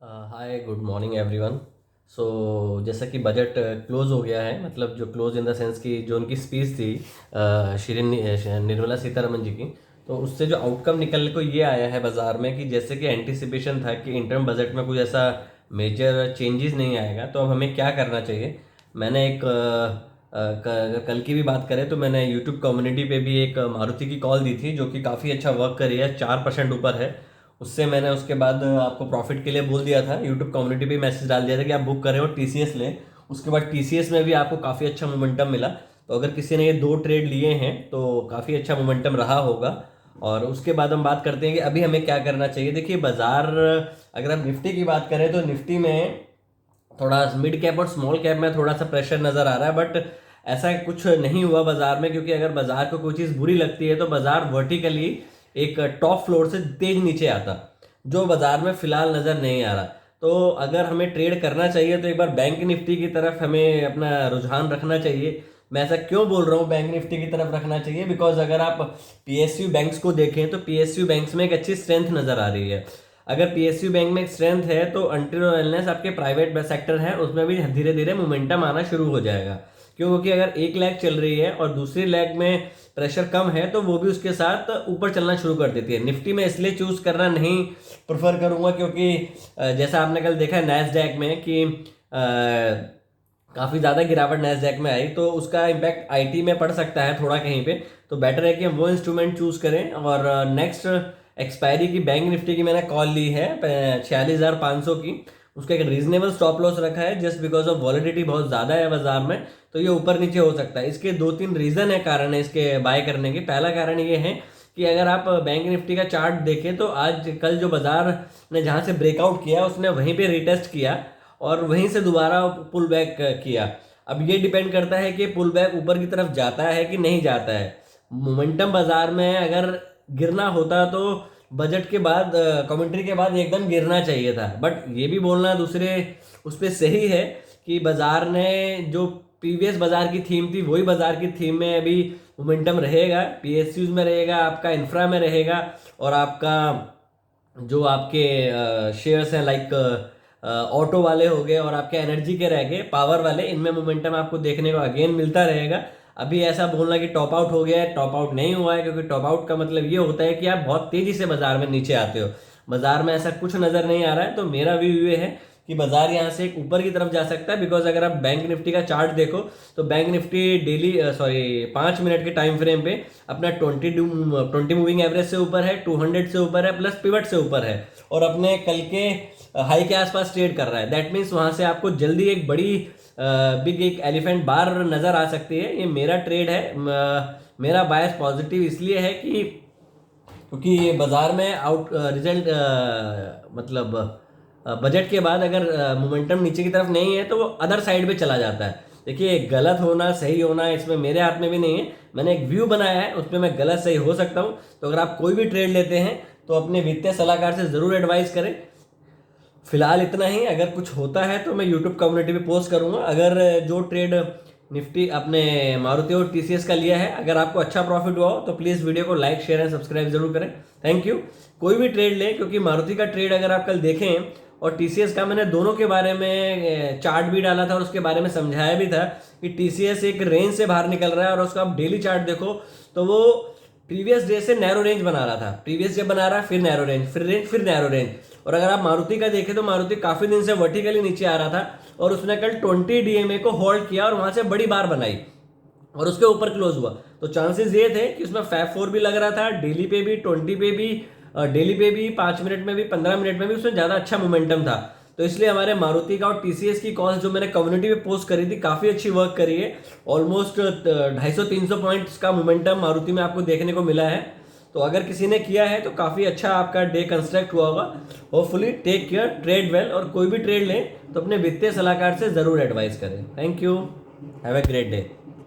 हाय good morning everyone. So जैसा कि budget close हो गया है, मतलब जो क्लोज इन द सेंस कि जो उनकी स्पीच थी निर्मला सीतारमन जी की, तो उससे जो आउटकम निकल को ये आया है बाज़ार में कि जैसे कि एंटिसिपेशन था कि इंटर्म बजट में कुछ ऐसा मेजर चेंजेस नहीं आएगा, तो अब हमें क्या करना चाहिए। मैंने एक कल की भी बात करें तो मैंने यूट्यूब कम्युनिटी पे भी एक मारुति की कॉल दी थी, जो कि काफ़ी अच्छा वर्क कर रही है, 4% ऊपर है। उससे मैंने उसके बाद आपको प्रॉफिट के लिए बोल दिया था, यूट्यूब कम्युनिटी पे मैसेज डाल दिया था कि आप बुक करें और टीसीएस लें। उसके बाद टीसीएस में भी आपको काफ़ी अच्छा मोमेंटम मिला। तो अगर किसी ने ये 2 ट्रेड लिए हैं तो काफ़ी अच्छा मोमेंटम रहा होगा। और उसके बाद हम बात करते हैं कि अभी हमें क्या करना चाहिए। देखिए बाजार, अगर आप निफ्टी की बात करें तो निफ्टी में थोड़ा मिड कैप और स्मॉल कैप में थोड़ा सा प्रेशर नज़र आ रहा है, बट ऐसा कुछ नहीं हुआ बाजार में, क्योंकि अगर बाजार को कोई चीज़ बुरी लगती है तो बाजार वर्टिकली एक टॉप फ्लोर से तेज नीचे आता, जो बाजार में फिलहाल नज़र नहीं आ रहा। तो अगर हमें ट्रेड करना चाहिए तो एक बार बैंक निफ्टी की तरफ हमें अपना रुझान रखना चाहिए। मैं ऐसा क्यों बोल रहा हूँ बैंक निफ्टी की तरफ रखना चाहिए, बिकॉज अगर आप पीएसयू बैंक्स को देखें तो पीएसयू बैंक्स में एक अच्छी स्ट्रेंथ नज़र आ रही है। अगर पीएसयू बैंक में एक स्ट्रेंथ है तो अनटिल और अनलेस आपके प्राइवेट सेक्टर है उसमें भी धीरे धीरे मोमेंटम आना शुरू हो जाएगा। क्योंकि अगर एक लेग चल रही है और दूसरी लेग में प्रेशर कम है तो वो भी उसके साथ ऊपर चलना शुरू कर देती है। निफ्टी में इसलिए चूज करना नहीं प्रेफर करूंगा, क्योंकि जैसा आपने कल देखा नैस्डैक में कि काफ़ी ज़्यादा गिरावट नैस्डैक में आई, तो उसका इम्पैक्ट आईटी में पड़ सकता है थोड़ा कहीं पे। तो बेटर है कि हम वो इंस्ट्रूमेंट चूज करें। और नेक्स्ट एक्सपायरी की बैंक निफ्टी की मैंने कॉल ली है 46,500 की। उसका एक रीजनेबल स्टॉप लॉस रखा है जस्ट बिकॉज ऑफ वॉलिडिटी बहुत ज़्यादा है बाजार में, तो ये ऊपर नीचे हो सकता है। इसके 2-3 रीज़न है, कारण है इसके बाय करने के। पहला कारण ये है कि अगर आप बैंक निफ्टी का चार्ट देखें तो आज कल जो बाजार ने जहाँ से ब्रेकआउट किया उसने वहीं पे रिटेस्ट किया और वहीं से दोबारा पुल बैक किया। अब ये डिपेंड करता है कि पुल बैक ऊपर की तरफ जाता है कि नहीं जाता है। मोमेंटम बाजार में अगर गिरना होता तो बजट के बाद, कमेंट्री के बाद एकदम गिरना चाहिए था, बट ये भी बोलना दूसरे उस पर सही है कि बाजार ने जो प्रीवियस बाजार की थीम थी वही बाजार की थीम में अभी मोमेंटम रहेगा। पीएसयूज में रहेगा, आपका इंफ्रा में रहेगा, और आपका जो आपके शेयर्स हैं लाइक ऑटो वाले हो गए और आपके एनर्जी के रह गए पावर वाले, इनमें मोमेंटम आपको देखने को अगेन मिलता रहेगा। अभी ऐसा बोलना कि टॉप आउट हो गया है, टॉप आउट नहीं हुआ है, क्योंकि टॉप आउट का मतलब ये होता है कि आप बहुत तेजी से बाजार में नीचे आते हो। बाजार में ऐसा कुछ नजर नहीं आ रहा है, तो मेरा व्यू ये है कि बाजार यहाँ से एक ऊपर की तरफ जा सकता है। बिकॉज अगर आप बैंक निफ्टी का चार्ट देखो तो बैंक निफ्टी डेली 5 मिनट के टाइम फ्रेम पे अपना 20 मूविंग एवरेज से ऊपर है, 200 से ऊपर है, प्लस पिवट से ऊपर है, और अपने कल के हाई के आसपास ट्रेड कर रहा है। दैट मीन्स वहां से आपको जल्दी एक बड़ी बिग एक एलिफेंट बार नजर आ सकती है। ये मेरा ट्रेड है। मेरा बायस पॉजिटिव इसलिए है कि क्योंकि ये बाजार में आउट रिजल्ट मतलब बजट के बाद अगर मोमेंटम नीचे की तरफ नहीं है तो वो अदर साइड पे चला जाता है। देखिए गलत होना सही होना इसमें मेरे हाथ में भी नहीं है, मैंने एक व्यू बनाया है, उसमें मैं गलत सही हो सकता हूँ। तो अगर आप कोई भी ट्रेड लेते हैं तो अपने वित्तीय सलाहकार से ज़रूर एडवाइस करें। फिलहाल इतना ही, अगर कुछ होता है तो मैं यूट्यूब कम्युनिटी पे पोस्ट करूंगा। अगर जो ट्रेड निफ्टी अपने मारुति और टीसीएस का लिया है, अगर आपको अच्छा प्रॉफिट हुआ हो तो प्लीज़ वीडियो को लाइक शेयर एंड सब्सक्राइब जरूर करें। Thank you. कोई भी ट्रेड लें, क्योंकि मारुति का ट्रेड अगर आप कल देखें और टीसीएस का, मैंने दोनों के बारे में चार्ट भी डाला था और उसके बारे में समझाया भी था कि टीसीएस एक रेंज से बाहर निकल रहा है, और उसका आप डेली चार्ट देखो तो वो प्रीवियस डे से नैरो रेंज बना रहा था, प्रीवियस डे बना रहा है, फिर नैरो रेंज, फिर रेंज, फिर नैरो रेंज। और अगर आप मारुति का देखें तो मारुति काफी दिन से वर्टिकली नीचे आ रहा था, और उसने कल 20 डीएमए को होल्ड किया और वहां से बड़ी बार बनाई और उसके ऊपर क्लोज हुआ। तो चांसेस ये थे कि उसमें फैब 4 भी लग रहा था, डेली पे भी, 20 पे भी, डेली पे भी, 5 मिनट में भी, 15 मिनट में भी उसमें ज्यादा अच्छा मोमेंटम था। तो इसलिए हमारे मारुति का और टीसीएस की कॉल्स जो मैंने कम्युनिटी पे पोस्ट करी थी काफी अच्छी वर्क करी है। ऑलमोस्ट 250-300 पॉइंट्स का मोमेंटम मारुति में आपको देखने को मिला है। तो अगर किसी ने किया है तो काफी अच्छा आपका डे कंस्ट्रक्ट हुआ होगा। Hopefully take care, tread well, और कोई भी ट्रेड लें तो अपने वित्तीय सलाहकार से जरूर एडवाइस करें। Thank you, have a great day.